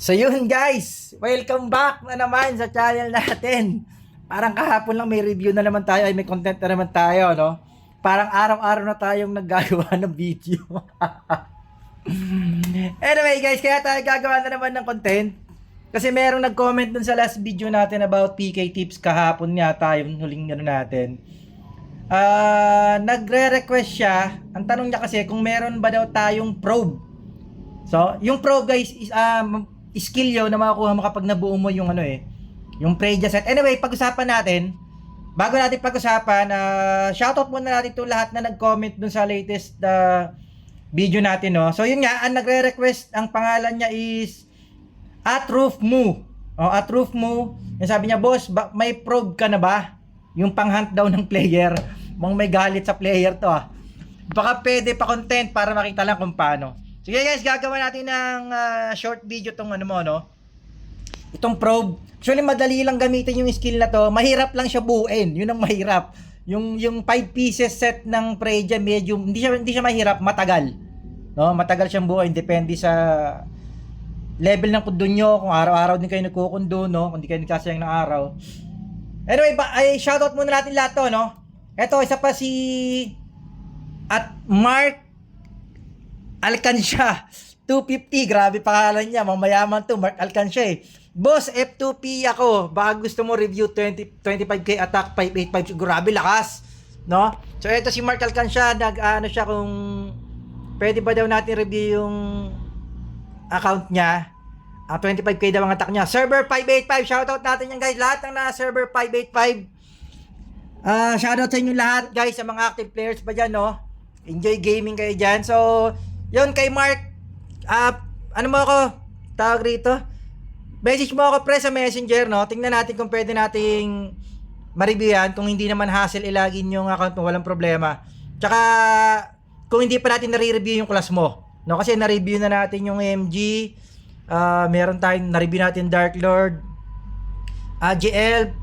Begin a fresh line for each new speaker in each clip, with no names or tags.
So yun guys, welcome back na naman sa channel natin. Parang kahapon lang may review na naman tayo, ay may content na naman tayo, no? Parang araw-araw na tayong naggagawa ng video. Anyway guys, kaya tayo gagawa na naman ng content. Kasi merong nag-comment dun sa last video natin about PK tips kahapon nga tayo, huling ano natin. Nagre-request siya, ang tanong niya kasi kung meron ba daw tayong probe. So, yung probe guys is skill yun na makukuha mo kapag nabuo mo yung yung Preja set. Anyway, pag-usapan natin, bago natin pag-usapan, shoutout muna natin to lahat na nag-comment dun sa latest video natin, no? So, yun nga, ang nagre-request, ang pangalan niya is @roofmoo. @roofmoo. Yung sabi niya, boss, may probe ka na ba? Yung pang-hunt daw ng player. Mukhang may galit sa player to, Baka pwede pa content para makita lang kung paano. Sige guys, gagawa natin ng short video tong itong probe. Actually, madali lang gamitin yung skill na to. Mahirap lang siya buuin. Yun ang mahirap. Yung 5 pieces set ng Preja, medyo hindi siya mahirap, matagal. No, matagal siyang buuin, depende sa level ng kundo nyo, kung araw-araw din kayo nagkukundo, no, kung di kayo nagkasayang ng araw. Anyway, shoutout muna natin lahat to, no. Ito, isa pa si Mark Alcancia 250, grabe pangalan niya, mamayaman to, Mark Alcancia Boss, F2P ako, baka gusto mo review 25k attack 585, grabe lakas, no? So ito si Mark Alcancia, siya kung pwede ba daw natin review yung account niya. 25k daw ang attack niya. Server 585, shoutout natin yan guys, lahat ng nasa server 585. Shoutout sa inyo lahat guys, sa mga active players pa dyan, no? Enjoy gaming kayo dyan. So yun kay Mark, ano mo ako, tawag rito, message mo ako pre sa messenger, no? Tingnan natin kung pwede nating ma-review yan. Kung hindi naman hassle, ilagin yung account mo, walang problema. Tsaka kung hindi pa natin nare-review yung class mo, no? Kasi na-review na natin yung MG, meron tayong na-review natin Dark Lord, GL,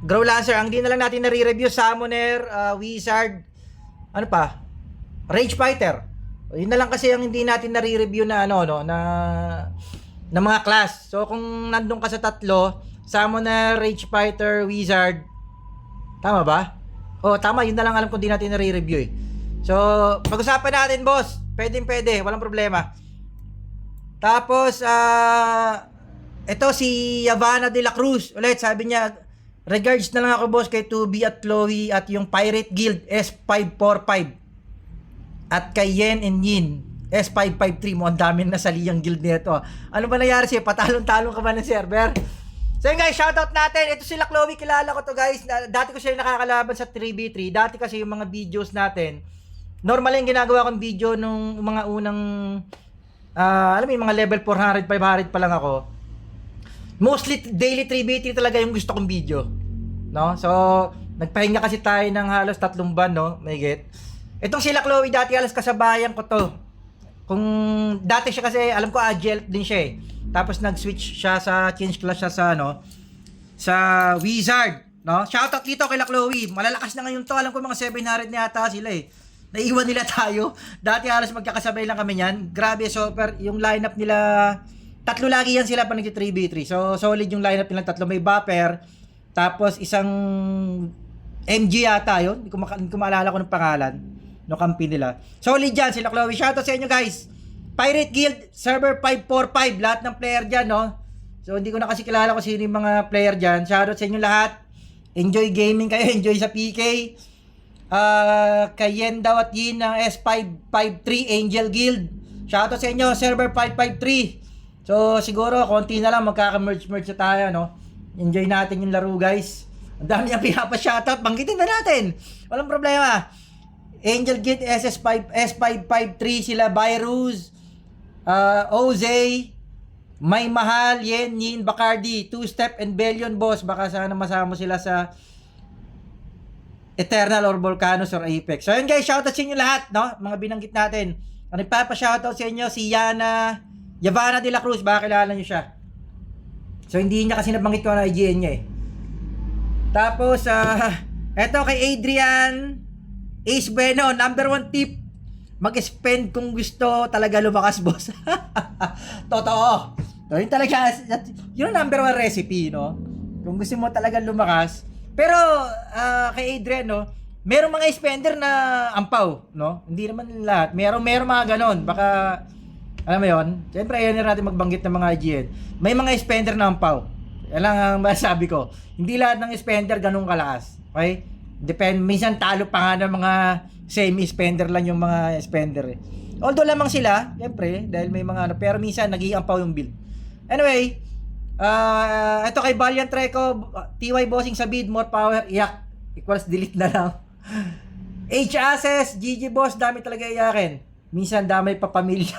Grow Lancer. Ang di na lang natin nare-review Summoner, Wizard, ano pa, Rage Fighter. Yun na lang kasi ang hindi natin nare-review na na mga class. So kung nandun ka sa tatlo, Summoner, Rage Fighter, Wizard, tama ba? Tama, yun na lang alam kung di natin nare-review So pag-usapan natin boss, pwede, walang problema. Tapos ito si Yavana de la Cruz, ulit sabi niya, regards na lang ako boss kay 2B at Chloe at yung Pirate Guild S545 at kay Yen and Yin S553 mo, ang dami na saliyang guild nito. Ano ba nangyari sa'yo? Patalon-talon ka ba ng server? So yun guys, shoutout natin. Ito sila Chloe, kilala ko to guys. Dati ko siya nakakalaban sa 3v3. Dati kasi yung mga videos natin, normal yung ginagawa kong video nung mga unang alam mo yung mga level 400, 500 pa lang ako. Mostly daily 3v3 talaga yung gusto kong video, no? So nagpahinga kasi tayo ng halos 3 buwan, no? May get. Itong sila Chloe, dati alas kasabayan ko to. Kung dati siya kasi, alam ko Agile din siya Tapos nag-switch siya change class siya sa Wizard, no? Shoutout dito kay Chloe. Malalakas na ngayon to. Alam ko mga 700 na yata sila Naiwan nila tayo. Dati halos magkakasabay lang kami niyan. Grabe, super. Yung lineup nila, tatlo lagi yan sila pa nag-3v3. So, solid yung lineup nila. Tatlo may buffer. Tapos, isang MG yata yun. Hindi ko maalala ko ng pangalan. No, kampi nila. Solid dyan sila Chloe. Shoutout sa inyo guys. Pirate Guild, server 545. Lahat ng player dyan, no? So, hindi ko na kasi kilala kung sino yung mga player dyan. Shoutout sa inyo lahat. Enjoy gaming kayo. Enjoy sa PK. Kay Yen daw at Yin ng S553 Angel Guild. Shoutout sa inyo, server 553. So, siguro, konti na lang magkaka-merge na tayo, no? Enjoy natin yung laro, guys. Ang dami niyang pinapa-shoutout. Banggitin na natin. Walang problema. Angel Guild, S553, sila Virus, Oze, May Mahal, Yen, Yin, Bacardi, 2-Step, and Bellion, boss. Baka sana masama sila sa Eternal or Volcanoes or Apex. So yun guys, shoutout sa inyo lahat, no? Mga binanggit natin. Ang nagpapa-shoutout sa inyo, si Yavana de la Cruz, baka kilala nyo siya. So hindi niya kasi nabanggit ko na IGN niya Tapos, eto kay Adrian Ace Bueno, number 1 tip, mag-spend kung gusto talaga lumakas, boss. Totoo. So, yun talaga, yun ang number 1 recipe, no? Kung gusto mo talaga lumakas. Pero, kay Adrian, no? Merong mga spender na ampaw, no? Hindi naman lahat. Merong mga ganon. Baka, alam mo yun? Siyempre, ayaw na natin magbanggit ng mga IGN. May mga spender na ampaw. Yan lang ang masabi ko. Hindi lahat ng spender ganun kalakas. Okay? Minsan talo pa nga ng mga semi-spender lang yung mga spender eh. Although lamang sila, siyempre, dahil may mga ano, pero minsan nag-iiampaw yung build. Anyway, ito kay Valiant Treco, TY Bossing sa bid, more power, iyak, equals delete na lang. H Access, GG Boss, dami talaga iyakin. Minsan damay pa pamilya.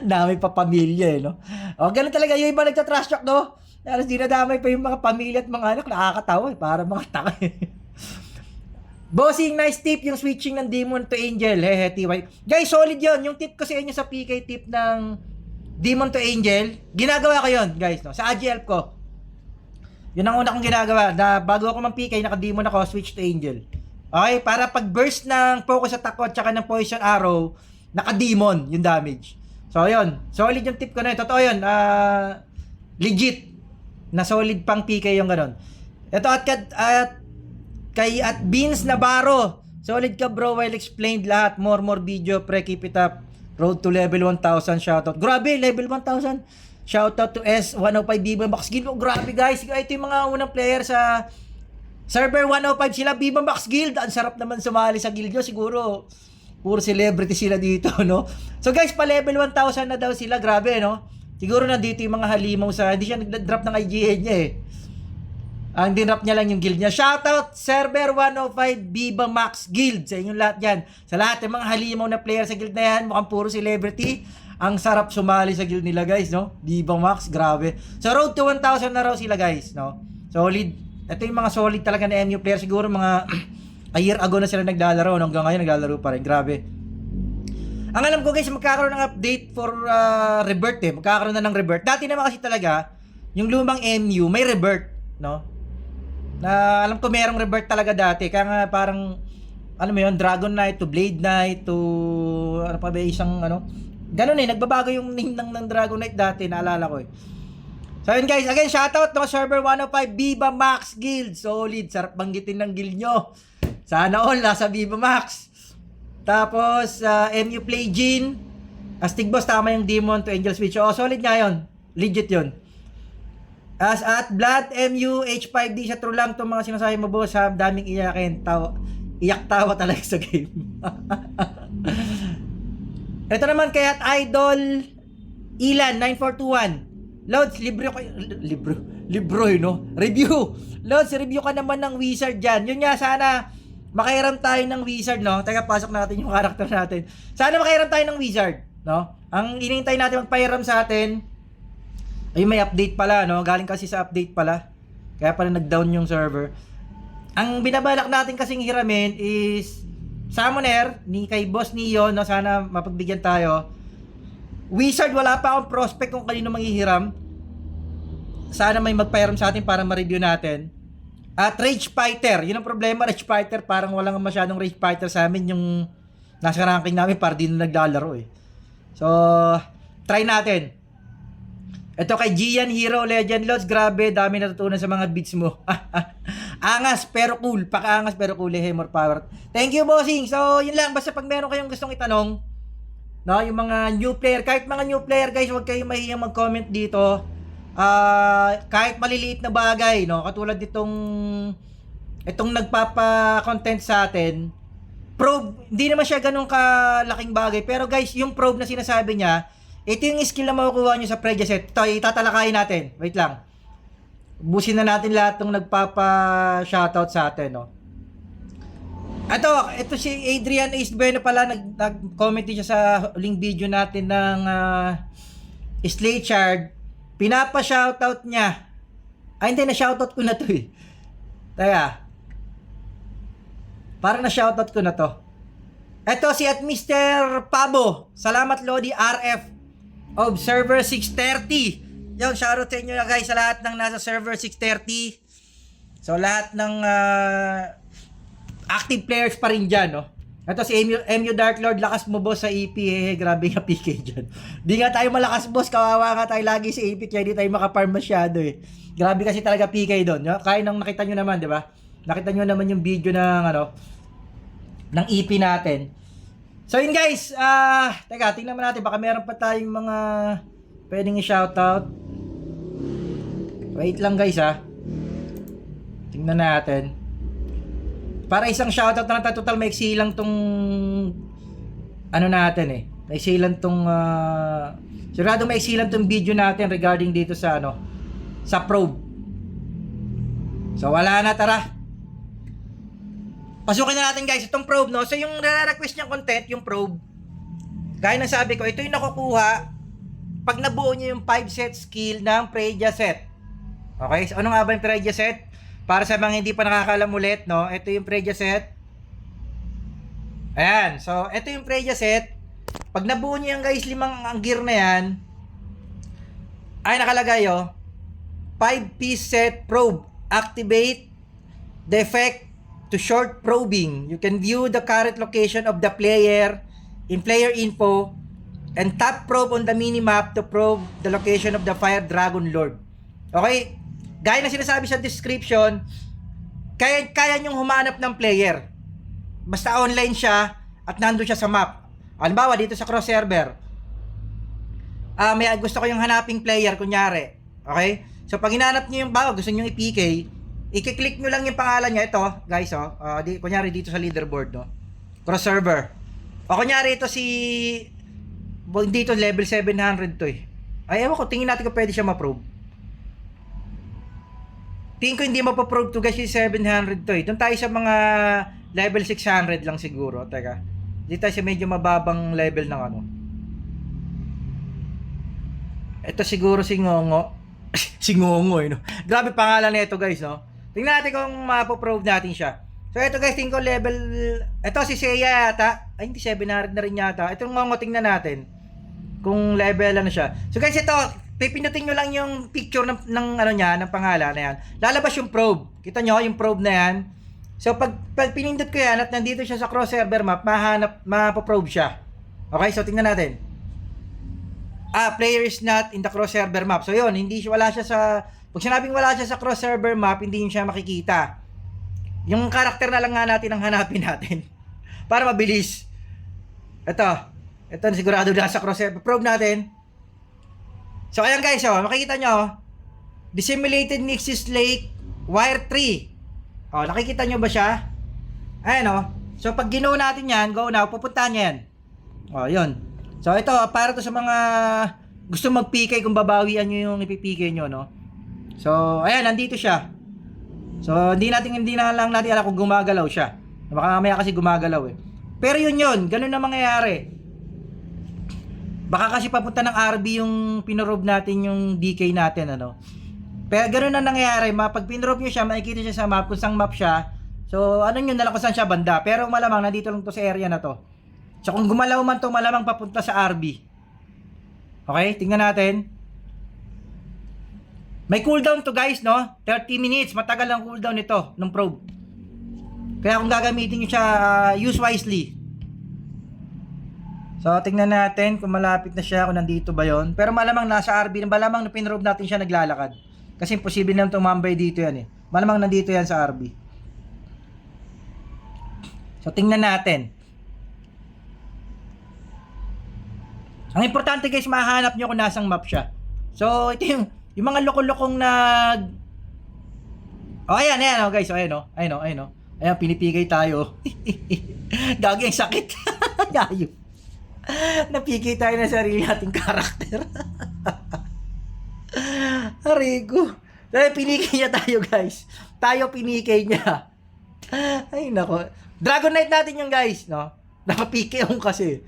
Damay pa pamilya eh, no? O, ganun talaga, yung iba nagta-trash talk, no? Halos dinadamay pa yung mga pamilya at mga anak, nakakatawa eh, para mga taka eh. Bossing, nice tip yung switching ng Demon to Angel. Hehe, TY. Guys, solid yon. Yung tip ko sa inyo sa PK tip ng Demon to Angel, ginagawa ko yon, guys, no? Sa AGL ko. Yun ang una kong ginagawa. Na bago ako mag-PK, naka-Demon ako, switch to Angel. Okay? Para pag burst ng focus attack ko at saka ng poison arrow, naka-Demon yung damage. So, yun. Solid yung tip ko na yun. Totoo yun. Legit. Na solid pang PK yung ganon. Ito at Beans Navarro. Solid ka bro, well explained lahat. More video, pre, keep it up. Road to level 1,000, shoutout. Grabe, level 1,000. Shoutout to S105 Viva Max Guild. Oh, grabe guys. Ito yung mga unang player sa server 105 sila, Viva Max Guild. Ang sarap naman sumali sa guild nyo. Siguro, puro celebrity sila dito, no? So guys, pa level 1,000 na daw sila. Grabe, no? Siguro nandito yung mga halimaw sa... Hindi siya nag-drop ng IGN niya eh. Ang dinrap niya lang yung guild niya. Shoutout Server 105 Viva Max Guild. Sa inyong lahat yan. Sa lahat ng mga halimaw na player sa guild na yan, mukhang puro celebrity. Ang sarap sumali sa guild nila guys, no? Viva Max, grabe. So road to 1,000 na raw sila guys, no? Solid. Ito yung mga solid talaga na MU player. Siguro mga a year ago na sila naglalaro. No? Hanggang ngayon naglalaro pa rin. Grabe. Ang alam ko guys, magkakaroon ng update for rebirth eh. Magkakaroon na ng rebirth. Dati naman kasi talaga, yung lumang MU may rebirth, no? Na alam ko merong rebirth talaga dati. Kaya nga parang, ano mo yun, Dragon Knight to Blade Knight to, ano pa ba isang, ano, ganun eh, nagbabago yung name ng Dragon Knight dati, naalala ko eh. So yun guys, again, shoutout no, Server 105 Viva Max Guild. Solid, sarap banggitin ng guild nyo. Sana all, nasa Viva Max. Tapos, MU Play Gene. Astig Boss, tama yung Demon to Angel Switch. Oh, solid nga yun. Legit yun. At Blood MU H5D, sa true lang itong mga sinasabi mo boss, ha, daming iyakin, iyak tawa talaga sa game. Ito naman kay at Idol Ilan 9421. Loads, libro yun, no? Review. Loads, review ka naman ng Wizard dyan. Yun nga, sana makairam tayo ng Wizard, no? Teka, pasok natin yung karakter natin. Sana makairam tayo ng Wizard, no? Ang inintay natin magpairam sa atin, ay may update pala, no? Galing kasi sa update pala. Kaya pala nag-down yung server. Ang binabalak natin kasing hiramin is Summoner ni kay Boss Neo, no? Sana mapagbigyan tayo. Wizard, wala pa akong prospect kung kanino manghihiram. Sana may magpairam sa atin para ma-review natin. At Rage Fighter, yun ang problema, Rage Fighter, parang walang masyadong Rage Fighter sa amin yung nasa ranking namin para di na naglalaro eh. So, try natin. Ito kay Gian Hero Legend Lods, grabe, dami natutunan sa mga beats mo. Angas pero cool, pakaangas pero cool, more power. Thank you bossing. So, yun lang, basta pag meron kayong gustong itanong, no, yung mga new player, kahit mga new player guys, huwag kayong mahihiyang mag-comment dito. Kahit maliliit na bagay, no, katulad itong nagpapa-content sa atin, probe, hindi naman siya ganun kalaking bagay, pero guys, yung probe na sinasabi niya, ito yung skill na makukuha nyo sa Prejaset. Ito, itatalakayin natin. Wait lang. Busin na natin lahat ng nagpapa-shoutout sa atin, no? Ito si Adrian Ace Bueno pala, nag-comment din siya sa huling video natin ng Slaychard. Pinapa-shoutout niya. Ay, hindi, na-shoutout ko na to eh. Taya. Parang na-shoutout ko na to. Ito si at Mr. Pabo. Salamat Lodi RF of server 630. Yung shoutout sa inyo na guys sa lahat ng nasa server 630. So lahat ng active players pa rin dyan, no? Ito si MU Dark Lord, lakas mo boss sa EP, grabe nga PK dyan. Di nga tayo malakas boss, kawawa nga tayo lagi sa EP, kaya di tayo makaparm masyado eh. Grabe kasi talaga PK doon. Kaya nang nakita nyo naman, di ba? Nakita nyo naman yung video ng ng EP natin. So yun guys, teka, tingnan mo natin, baka meron pa tayong mga pwedeng i-shoutout. Wait lang guys tingnan natin. Para isang shoutout na total, maiksi lang tong natin eh. Maiksi lang tong siguradong maiksi lang tong video natin regarding dito sa sa probe. So wala na, tara. Pasukin na natin guys itong probe, no. So yung request niyang content, yung probe. Gaya ng sabi ko, ito yung nakukuha pag nabuo niyo yung 5 set skill ng Preja set. Okay? So ano nga ba yung Preja set? Para sa mga hindi pa nakakaalam ulit, no? Ito yung Preja set. Ayan. So, ito yung Preja set. Pag nabuo niyo yan, guys, 5 ang gear na yan, ay nakalagay, 5-piece set probe. Activate the effect to short probing. You can view the current location of the player in player info and tap probe on the minimap to probe the location of the Fire Dragon Lord. Okay? Gaya na sinasabi sa description, kaya nyong humanap ng player. Basta online siya at nandun siya sa map. Halimbawa, dito sa cross server, may gusto ko yung hanaping player, kunyari. Okay? So, pag hinanap nyo yung gusto nyo i-PK, i-click nyo lang yung pangalan niya. Ito, guys, kunyari dito sa leaderboard, no? Cross server. O, kunyari ito dito level 700 to eh. Ay, ewan ko, tingin natin kung pwede siya ma-probe. Tingin ko hindi mapaprove to guys yung 700 to eh. Doon tayo sa mga level 600 lang siguro. Teka. Dito tayo sa medyo mababang level ng Ito siguro si Ngongo. Si Ngongo no? Grabe pangalan na ito guys, no? Tingnan natin kung mapaprove natin siya. So ito guys, tingin ko level... Ito si Seiya yata. Ay hindi, 700 na rin yata. Itong Ngongo, tingnan natin. Kung level siya. So guys, ito... Pipindutin nyo lang yung picture ng niya, ng pangalan na yan. Lalabas yung probe. Kita nyo yung probe na yan. So pag pinindot ko yan at nandito siya sa cross server map, mapaprobe siya. Okay, so tingnan natin. Player is not in the cross server map. So yun, wala siya sa, pag sinabing wala siya sa cross server map, hindi siya makikita. Yung karakter na lang nga natin ang hanapin natin. Para mabilis. Ito sigurado na sa cross server. Probe natin. So ayan guys, makikita nyo, Dissimulated Nixis Lake Wire 3. Nakikita nyo ba siya? Ayan So pag ginawa natin yan, go now, pupuntahan nyo yan. Yun. So ito, para to sa mga gusto mag-PK kung babawian nyo yung ipipK nyo, no? So ayan, nandito siya. So hindi na lang natin alam kung gumagalaw siya. Baka mamaya kasi gumagalaw eh. Pero yun, ganun na mangyayari. Baka kasi papunta ng RB yung pinorob natin yung DK natin, Pero ganoon na nangyayari, pag pinorob nyo siya, makikita siya sa map, kung saan map siya. So, nyo nalang kung saan siya banda. Pero malamang, nandito lang to sa area na to. So, kung gumalaw man to, malamang papunta sa RB. Okay, tingnan natin. May cooldown to guys, 30 minutes, matagal ang cooldown nito, ng probe. Kaya kung gagamitin nyo siya, use wisely. So, tingnan natin kung malapit na siya, kung nandito ba yon. Pero malamang nasa RB, malamang na pinrobe natin siya naglalakad. Kasi imposible naman tumambay dito yan eh. Malamang nandito yan sa RB. So, tingnan natin. Ang importante guys, mahanap nyo kung nasang map siya. So, ito yung mga loko-lokong ayan guys. Ayan, pinipigay tayo. Gagi ang sakit. Gayo. Napiki tayo na sarili nating karakter. Arigo. Dahil piniki niya tayo guys. Tayo piniki niya. Ay nako. Dragon Knight natin yung guys, Nakapiki yung kasi.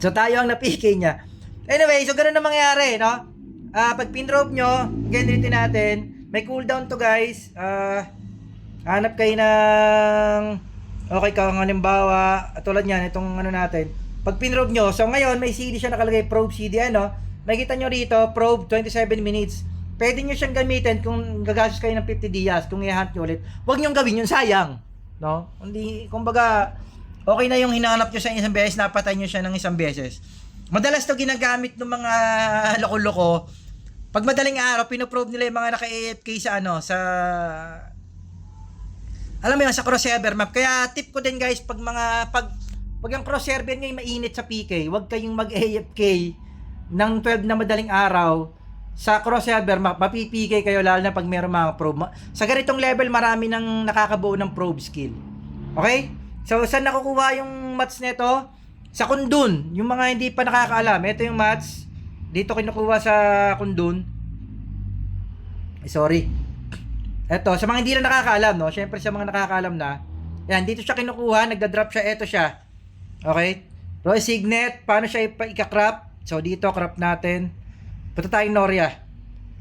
So tayo ang napiki niya. Anyway, so ganun na mangyayari, pag pin-drop nyo, again natin. May cooldown to guys. Hanap kayo ng okay ka, halimbawa, tulad niyan, itong natin. Pag pinrobe nyo, so ngayon, may CD siya nakalagay, probe CD, Makikita nyo rito, probe, 27 minutes. Pwede nyo siyang gamitin kung gagastos kayo ng 50 dias, kung i-hunt nyo ulit. Huwag nyo gawin yun, sayang. no? Hindi, kumbaga, okay na yung hinanap nyo sa isang beses, napatay nyo siya ng isang beses. Madalas to ginagamit ng mga loko-loko. Pag madaling araw, pinoprobe nila yung mga naka-AFK sa sa alam mo yun, sa cross server map. Kaya tip ko din guys, pag yung cross server nyo yung mainit sa PK, huwag kayong mag-AFK ng 12 na madaling araw sa cross server map. Mapi-PK kayo lalo na pag meron mga probe. Sa ganitong level, marami nang nakakabuo ng probe skill. Okay? So, saan nakukuha yung mats nito? Sa Kundun. Yung mga hindi pa nakakaalam. Ito yung mats. Dito kinukuha sa Kundun. Sorry. Ito, sa mga hindi na nakakaalam, no? Syempre sa mga nakakaalam na. Yan, dito siya kinukuha, nagda-drop siya, ito siya. Okay? Roy Signet, paano siya ika-crop? So, dito, crop natin. Punta tayong Noria.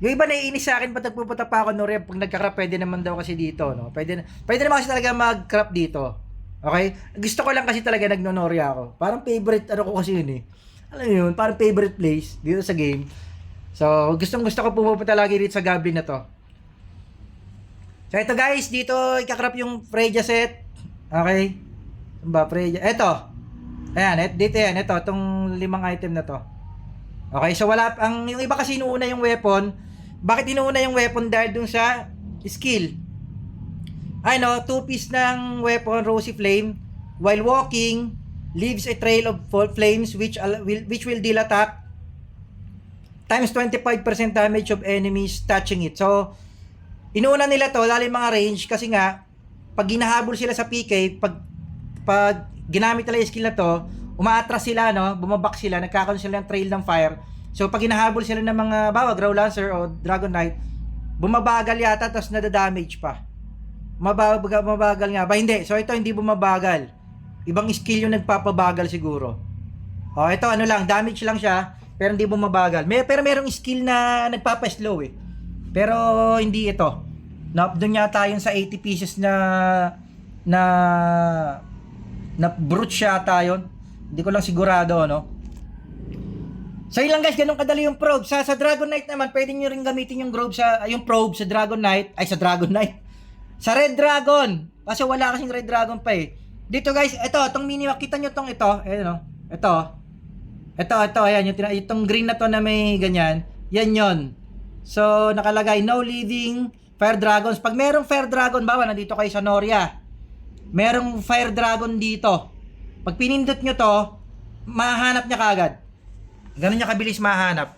Yung iba naiinis sa akin, ba't nagpupunta pa ako Noria? Pag nagka-crop, pwede naman daw kasi dito, no? Pwede naman kasi talaga mag-crop dito. Okay? Gusto ko lang kasi talaga nagno-Noria ako. Parang favorite, ko kasi yun eh. Alam mo yun, parang favorite place dito sa game. So, gusto ko pumunta lagi dito sa Goblin na to. So, ito guys, dito ikakrap yung Freya set. Okay? Ba, Freya. Ito. Ayan, dito yan. Ito, itong 5 item na to. Okay, so yung iba kasi inuuna yung weapon. Bakit inuuna yung weapon? Dahil dun sa skill. Ay no, 2-piece ng weapon, Rosy Flame. While walking, leaves a trail of flames which will deal attack times 25% damage of enemies touching it. So, inuuna nila to, lalo yung mga range, kasi nga, pag ginahabol sila sa PK, pag ginamit nila yung skill na to, umaatras sila, no? Bumabak sila, nagkakaroon sila ng trail ng fire. So, pag ginahabol sila ng mga, Grow Lancer o Dragon Knight, bumabagal yata, tapos nadadamage pa. Mabagal nga ba? Hindi. So, ito hindi bumabagal. Ibang skill yung nagpapabagal siguro. O, ito ano lang, damage lang siya, pero hindi bumabagal. Pero merong skill na nagpapa-slow eh. Pero hindi ito. Doon yata yung sa 80 pieces na brute siya yun. Hindi ko lang sigurado, no? So yun lang guys, ganun kadali yung probe. Sa Dragon Knight naman, pwede nyo rin gamitin yung probe sa Dragon Knight. Ay, sa Dragon Knight. Sa Red Dragon. Kasi wala kasing Red Dragon pa eh. Dito guys, itong minimap. Kita nyo ito. Ayan, no? Ito, ayan. Itong green na to na may ganyan. Yan yon. So, nakalagay, no leading Fire Dragons. Pag merong Fire Dragon, nandito kayo sa Noria. Merong Fire Dragon dito. Pag pinindot nyo to, mahanap niya kagad. Ganun niya kabilis mahanap.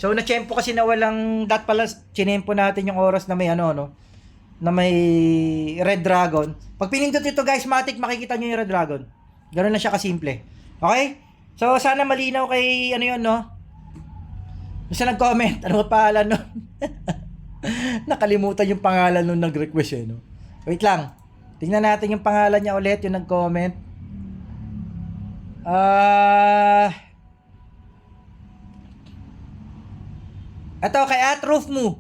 So, na-tsempo kasi na walang, pala, chinempo natin yung oras na may na may Red Dragon. Pag pinindot nyo to guys, matik makikita nyo yung Red Dragon. Ganun lang siya kasimple. Okay? So, sana malinaw kay, no? Basta nag-comment, ano pa pangalan nun? Nakalimutan yung pangalan nun nag-request no? Wait lang. Tingnan natin yung pangalan niya ulit, yung nag-comment. Ito, kay Atroof mo.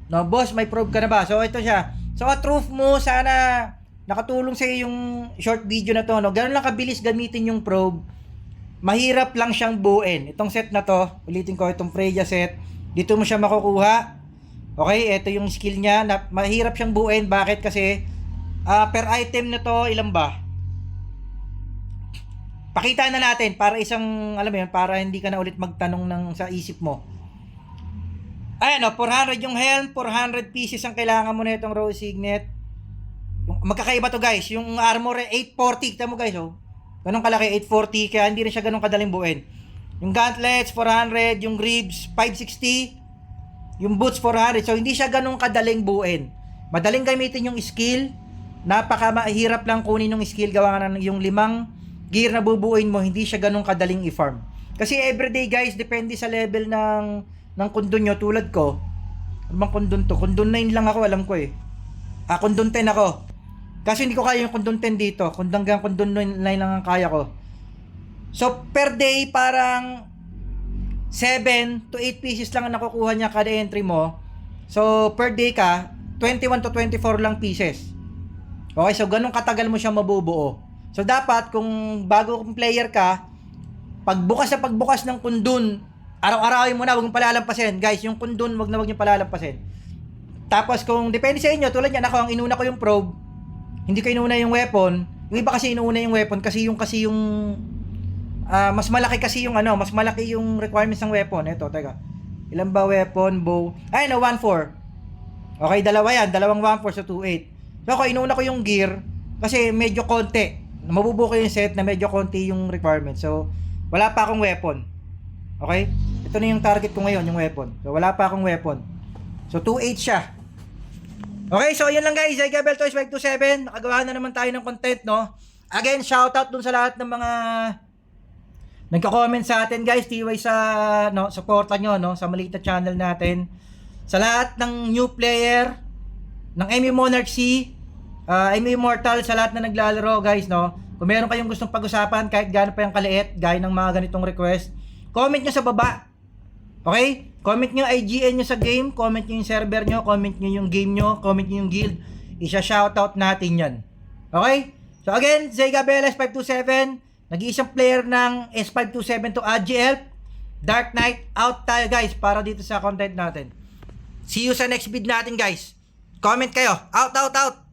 No, boss, may probe ka na ba? So, ito siya. So, Atroof mo, sana nakatulong sa'yo yung short video na to, no? Ganun lang kabilis gamitin yung probe. Mahirap lang siyang buuin. Itong set na to, ulitin ko, itong Freya set, dito mo siya makukuha. Okay, ito yung skill niya. Mahirap siyang buuin. Bakit? Kasi, per item na to, ilan ba? Pakita na natin para alam mo yun, para hindi ka na ulit magtanong sa isip mo. Ayan, 400 yung helm, 400 pieces ang kailangan mo na itong Rose Signet. Magkakaiba to guys. Yung armor, 840. Kita mo guys, ganun kalaki, 840, kaya hindi rin siya ganun kadaling buuin. Yung gauntlets, 400, yung ribs, 560, yung boots, 400. So, hindi siya ganun kadaling buuin. Madaling gamitin yung skill, napaka-mahirap lang kunin yung skill, gawa nga yung 5 gear na bubuuin mo, hindi siya ganun kadaling i-farm. Kasi everyday guys, depende sa level ng kundun nyo, tulad ko. Ano bang kundun to? Kundun 9 lang ako, alam ko eh. Kundun 10 ako. Kasi hindi ko kaya yung kundun 10 dito. Kundun 9 lang ang kaya ko. So, per day, parang 7 to 8 pieces lang ang nakukuha niya kada entry mo. So, per day ka, 21 to 24 lang pieces. Okay, so ganun katagal mo siya mabubuo. So, dapat, kung bago kong player ka, pagbukas ng kundun, araw-arawin mo na, huwag mong palalampasin. Guys, yung kundun, huwag nyo palalampasin. Tapos, kung depende sa inyo, tulad yan, ako, ang inuna ko yung probe, hindi ko inuuna yung weapon. Yung iba kasi inuuna yung weapon kasi yung mas malaki kasi yung mas malaki yung requirements ng weapon. Ito, teka. Ilan ba weapon, bow? Ay, no, 1-4. Okay, dalawa yan. Dalawang 1-4 sa 2-8. So, ako, inuuna ko yung gear kasi medyo konti. Mabubuo ko yung set na medyo konti yung requirement. So, wala pa akong weapon. Okay? Ito na yung target ko ngayon, yung weapon. So, wala pa akong weapon. So, 2-8 siya. Okay, so yun lang guys. Zyga Toys 527. Nakagawa na naman tayo ng content, no? Again, shoutout dun sa lahat ng mga nagka-comment sa atin guys, TY sa suporta nyo sa maliit na channel natin. Sa lahat ng new player ng MU Monarch C, MU Immortal, sa lahat na naglalaro guys, kung meron kayong gustong pag-usapan kahit gaano pa yung kaliit, gaya ng mga ganitong request, comment nyo sa baba. Okay? Comment nyo IGN nyo sa game, comment nyo yung server nyo, comment nyo yung game nyo, comment nyo yung guild. Isa-shoutout natin yan. Okay? So again, Zyga S527, nag-iisang player ng S527 to AGL, Dark Knight, out tayo guys para dito sa content natin. See you sa next vid natin guys. Comment kayo. Out, out, out.